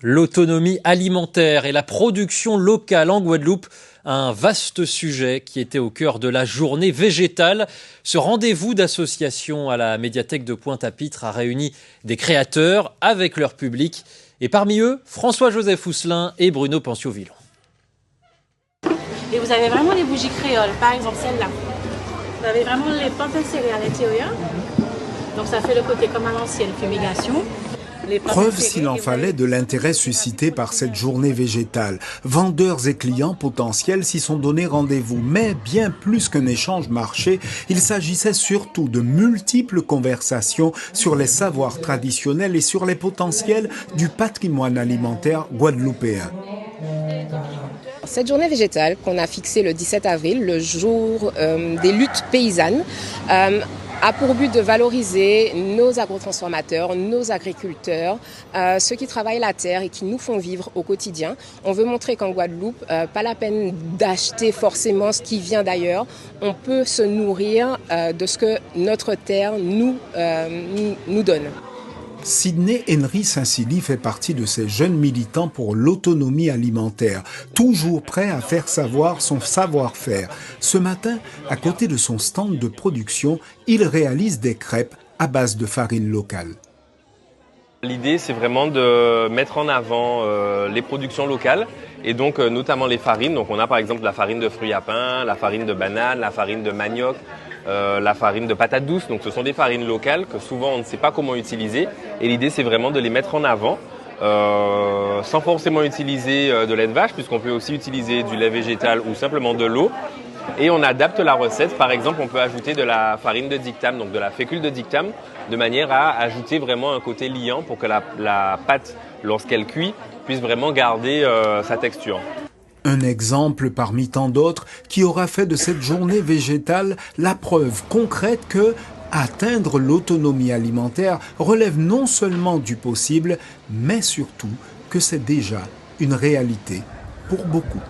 L'autonomie alimentaire et la production locale en Guadeloupe, un vaste sujet qui était au cœur de la journée végétale. Ce rendez-vous d'association à la médiathèque de Pointe-à-Pitre a réuni des créateurs avec leur public. Et parmi eux, François-Joseph Housselin et Bruno Pencio-Villon. Et vous avez vraiment les bougies créoles, par exemple celle-là. Vous avez vraiment les plantes insérées à l'intérieur. Donc ça fait le côté comme à l'ancienne fumigation. Preuve, s'il en fallait, de l'intérêt suscité par cette journée végétale. Vendeurs et clients potentiels s'y sont donné rendez-vous. Mais bien plus qu'un échange marché, il s'agissait surtout de multiples conversations sur les savoirs traditionnels et sur les potentiels du patrimoine alimentaire guadeloupéen. Cette journée végétale qu'on a fixée le 17 avril, le jour des luttes paysannes, a pour but de valoriser nos agrotransformateurs, nos agriculteurs, ceux qui travaillent la terre et qui nous font vivre au quotidien. On veut montrer qu'en Guadeloupe, pas la peine d'acheter forcément ce qui vient d'ailleurs. On peut se nourrir de ce que notre terre nous donne. Sydney Henry Saint-Silly fait partie de ces jeunes militants pour l'autonomie alimentaire, toujours prêt à faire savoir son savoir-faire. Ce matin, à côté de son stand de production, il réalise des crêpes à base de farine locale. L'idée, c'est vraiment de mettre en avant les productions locales et donc notamment les farines. Donc on a par exemple la farine de fruits à pain, la farine de banane, la farine de manioc, la farine de patate douce. Donc ce sont des farines locales que souvent on ne sait pas comment utiliser. Et l'idée, c'est vraiment de les mettre en avant sans forcément utiliser de lait de vache, puisqu'on peut aussi utiliser du lait végétal ou simplement de l'eau. Et on adapte la recette. Par exemple, on peut ajouter de la farine de dictame, donc de la fécule de dictame, de manière à ajouter vraiment un côté liant pour que la pâte, lorsqu'elle cuit, puisse vraiment garder sa texture. Un exemple parmi tant d'autres qui aura fait de cette journée végétale la preuve concrète que atteindre l'autonomie alimentaire relève non seulement du possible, mais surtout que c'est déjà une réalité pour beaucoup.